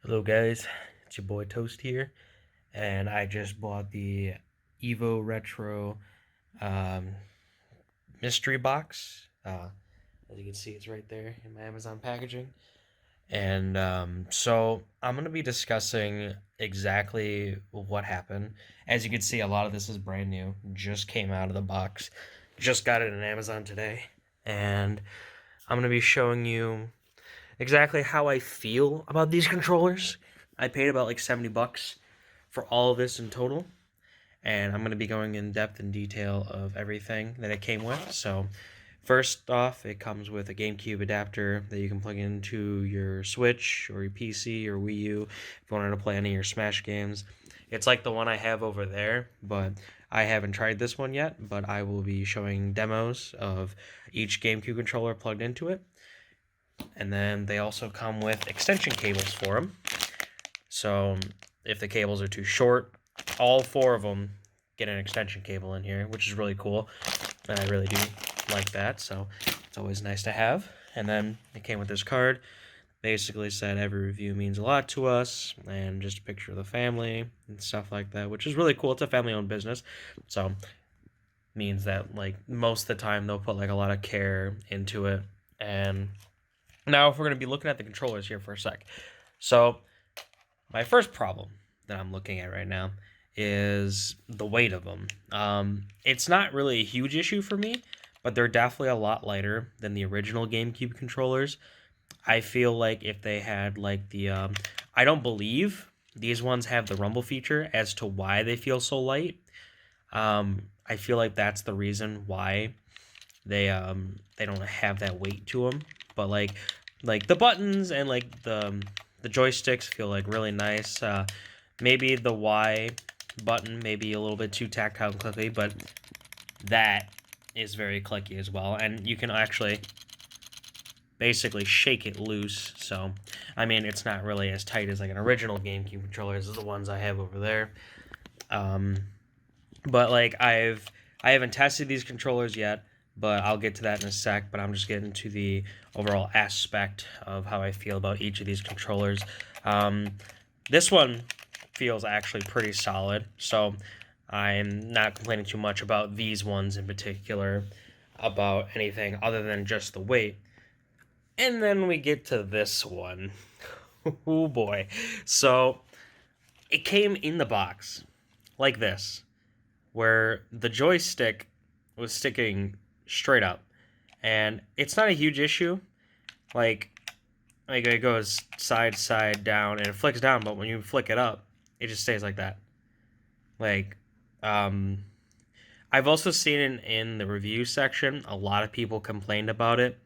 Hello guys, it's your boy Toast here, and I just bought the EVORETRO um, mystery box. As you can see, it's right there in my Amazon packaging. And so I'm going to be discussing exactly what happened. As you can see, a lot of this is brand new, just came out of the box, just got it on Amazon today. And I'm going to be showing you exactly how I feel about these controllers. I paid about like 70 bucks for all of this in total, and I'm going to be going in depth and detail of everything that it came with. So first off, it comes with a Gamecube adapter that you can plug into your Switch or your PC or Wii U if you wanted to play any of your Smash games. It's like the one I have over there, but I haven't tried this one yet, but I will be showing demos of each GameCube controller plugged into it. And then they also come with extension cables for them. So if the cables are too short, all four of them get an extension cable in here, which is really cool. And I really do like that, so it's always nice to have. And then it came with this card. Basically said every review means a lot to us, and just a picture of the family and stuff like that, which is really cool. It's a family-owned business, so means that like most of the time they'll put like a lot of care into it. And now if we're going to be looking at the controllers here for a sec. So my first problem that I'm looking at right now is the weight of them. It's not really a huge issue for me, but they're definitely a lot lighter than the original GameCube controllers. I feel like if they had like the, I don't believe these ones have the rumble feature as to why they feel so light. I feel like that's the reason why they don't have that weight to them. But like the buttons and like the joysticks feel like really nice. Maybe the Y button may be a little bit too tactile and clicky, but that is very clicky as well. And you can actually basically shake it loose. So, I mean, it's not really as tight as like an original GameCube controller as the ones I have over there. But like I haven't tested these controllers yet, but I'll get to that in a sec. But I'm just getting to the overall aspect of how I feel about each of these controllers. This one feels actually pretty solid, so I'm not complaining too much about these ones in particular about anything other than just the weight. And then we get to this one. Oh boy. So it came in the box like this, where the joystick was sticking straight up. And it's not a huge issue. Like it goes side, side, down, and it flicks down, but when you flick it up, it just stays like that. Like, I've also seen in the review section, a lot of people complained about it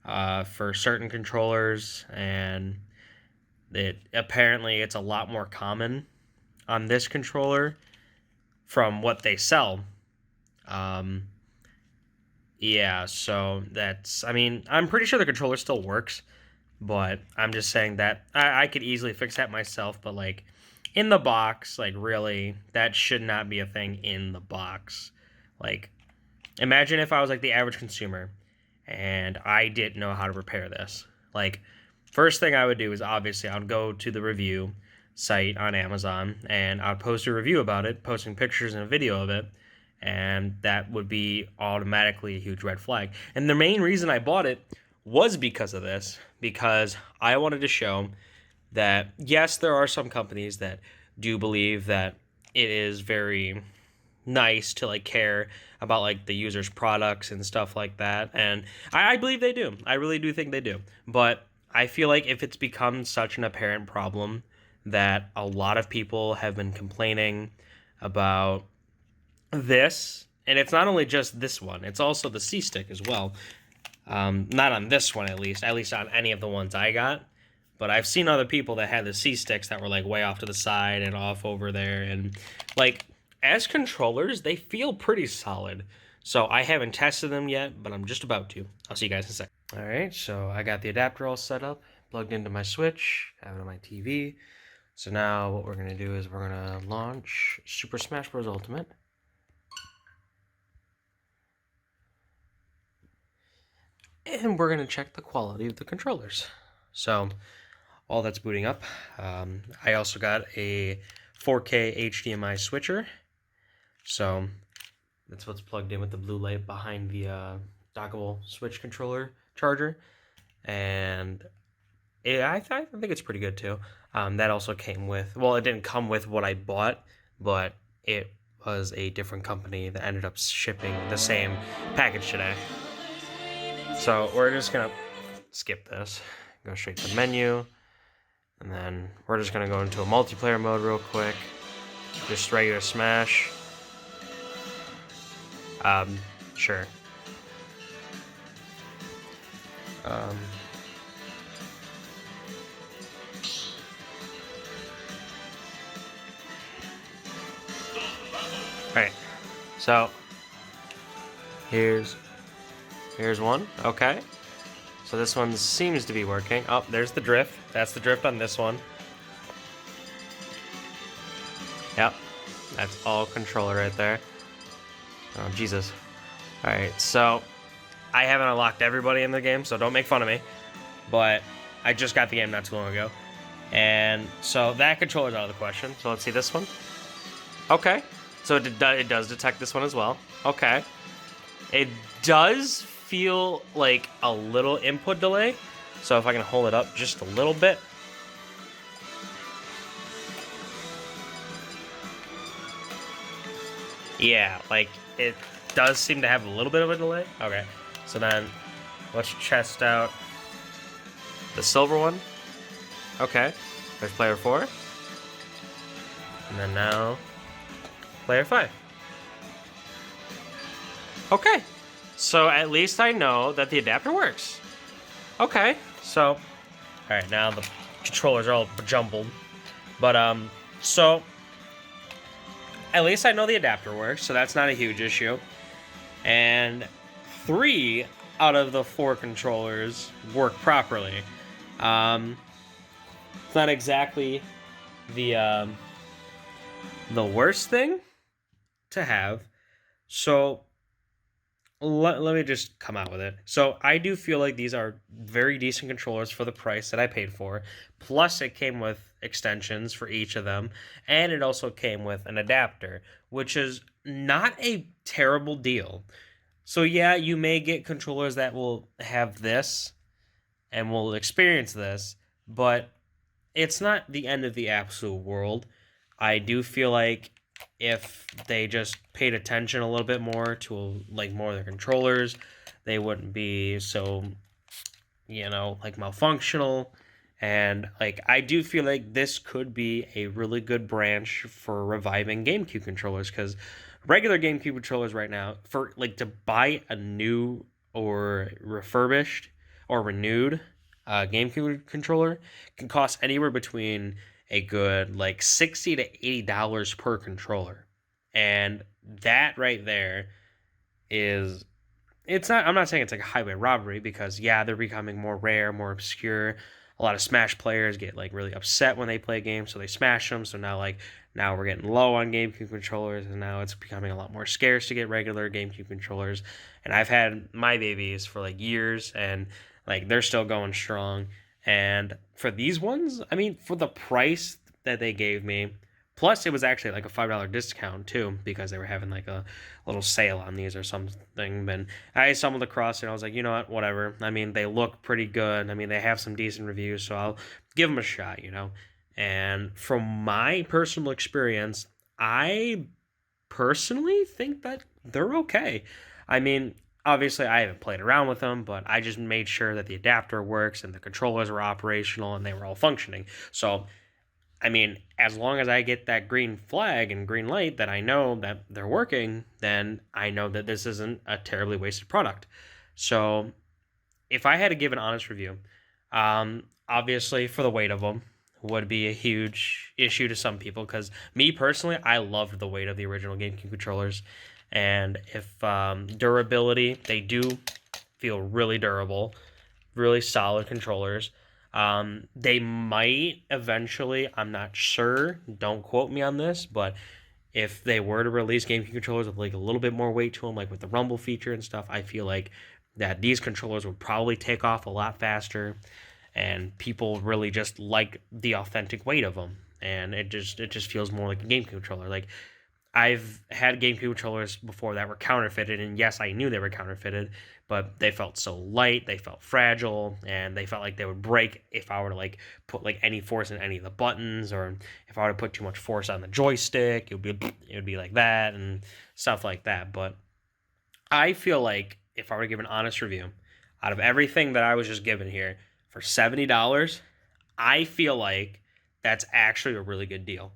for certain controllers, and apparently it's a lot more common on this controller from what they sell. Yeah, so that's, I mean, I'm pretty sure the controller still works, but I'm just saying that I could easily fix that myself, but like in the box, like really, that should not be a thing in the box. Like, imagine if I was like the average consumer and I didn't know how to repair this. Like, first thing I would do is obviously I would go to the review site on Amazon and I'd post a review about it, posting pictures and a video of it, and that would be automatically a huge red flag. And the main reason I bought it was because of this, because I wanted to show that yes, there are some companies that do believe that it is very nice to like care about like the user's products and stuff like that, and I believe they do. I really do think they do. But I feel like if it's become such an apparent problem that a lot of people have been complaining about this, and it's not only just this one, it's also the C-Stick as well. Not on this one, at least on any of the ones I got. But I've seen other people that had the C-Sticks that were like way off to the side and off over there. And like, as controllers, they feel pretty solid. So I haven't tested them yet, but I'm just about to. I'll see you guys in a sec. All right, so I got the adapter all set up, plugged into my Switch, have it on my TV. So now what we're going to do is we're going to launch Super Smash Bros. Ultimate. And we're going to check the quality of the controllers. So while that's booting up, I also got a 4K HDMI switcher. So that's what's plugged in with the blue light behind the dockable Switch controller charger. And I think it's pretty good too. That also came with, well, it didn't come with what I bought, but it was a different company that ended up shipping the same package today. So we're just gonna skip this, go straight to the menu, and then we're just gonna go into a multiplayer mode real quick. Just regular Smash. Sure. Alright, so here's one. Okay, so this one seems to be working. Oh, there's the drift. That's the drift on this one. Yep, that's all controller right there. Oh, Jesus. Alright, so I haven't unlocked everybody in the game, so don't make fun of me. But I just got the game not too long ago. And so that controller's out of the question. So let's see this one. Okay, so it does detect this one as well. Okay. It does feel like a little input delay. So if I can hold it up just a little bit. Yeah, like it does seem to have a little bit of a delay. Okay, so then let's test out the silver one. Okay, there's player 4. And then now player 5. Okay, so at least I know that the adapter works. Okay, so, alright, now the controllers are all jumbled. But, so, at least I know the adapter works, so that's not a huge issue. And 3 out of the 4 controllers work properly. It's not exactly the worst thing to have. So let me just come out with it. So I do feel like these are very decent controllers for the price that I paid for. Plus it came with extensions for each of them. And it also came with an adapter, which is not a terrible deal. So yeah, you may get controllers that will have this and will experience this, but it's not the end of the absolute world. I do feel like if they just paid attention a little bit more to like more of their controllers, they wouldn't be so, you know, like malfunctional. And like I do feel like this could be a really good branch for reviving GameCube controllers, because regular GameCube controllers right now, for like to buy a new or refurbished or renewed GameCube controller can cost anywhere between a good like $60 to $80 per controller. And that right there is, it's not, I'm not saying it's like a highway robbery, because yeah, they're becoming more rare, more obscure. A lot of Smash players get like really upset when they play games, so they smash them. So now we're getting low on GameCube controllers, and now it's becoming a lot more scarce to get regular GameCube controllers. And I've had my babies for like years, and like they're still going strong. And for these ones, I mean, for the price that they gave me, plus it was actually like a $5 discount too, because they were having like a little sale on these or something. And I stumbled across it, and I was like, you know what, whatever. I mean, they look pretty good. I mean, they have some decent reviews, so I'll give them a shot, you know. And from my personal experience, I personally think that they're okay. I mean, obviously, I haven't played around with them, but I just made sure that the adapter works and the controllers were operational and they were all functioning. So, I mean, as long as I get that green flag and green light that I know that they're working, then I know that this isn't a terribly wasted product. So, if I had to give an honest review, obviously for the weight of them would be a huge issue to some people, because me personally, I loved the weight of the original GameCube controllers. And if durability, they do feel really durable, really solid controllers. They might eventually, I'm not sure, don't quote me on this, but if they were to release GameCube controllers with like a little bit more weight to them, like with the rumble feature and stuff, I feel like that these controllers would probably take off a lot faster. and people really just like the authentic weight of them, and it just feels more like a GameCube controller. Like, I've had GameCube controllers before that were counterfeited, and yes, I knew they were counterfeited, but they felt so light, they felt fragile, and they felt like they would break if I were to like put like any force in any of the buttons, or if I were to put too much force on the joystick, it would be like that and stuff like that. But I feel like if I were to give an honest review, out of everything that I was just given here for $70, I feel like that's actually a really good deal.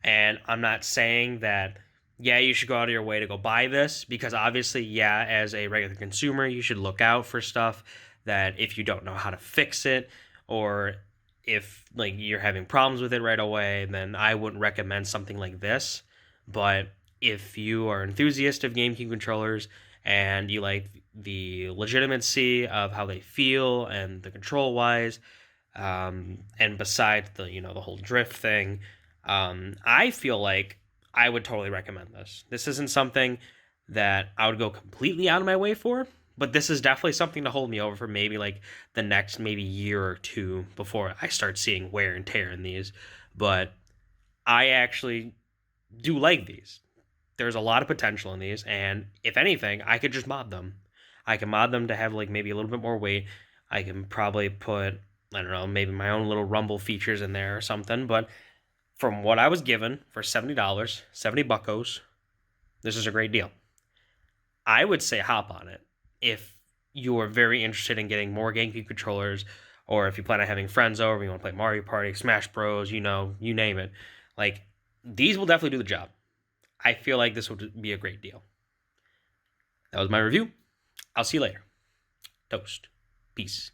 And I'm not saying that, yeah, you should go out of your way to go buy this, because obviously, yeah, as a regular consumer, you should look out for stuff that if you don't know how to fix it, or if like you're having problems with it right away, then I wouldn't recommend something like this. But if you are an enthusiast of GameCube controllers and you like the legitimacy of how they feel and the control wise, and besides the the whole drift thing, I feel like I would totally recommend this. This isn't something that I would go completely out of my way for, but this is definitely something to hold me over for maybe like the next maybe year or two before I start seeing wear and tear in these. But I actually do like these. There's a lot of potential in these, and if anything, I could just mod them. I can mod them to have like maybe a little bit more weight. I can probably put, I don't know, maybe my own little rumble features in there or something. But from what I was given for $70, 70 buckos, this is a great deal. I would say hop on it if you are very interested in getting more GameCube controllers, or if you plan on having friends over, you want to play Mario Party, Smash Bros, you name it. Like, these will definitely do the job. I feel like this would be a great deal. That was my review. I'll see you later. Toast. Peace.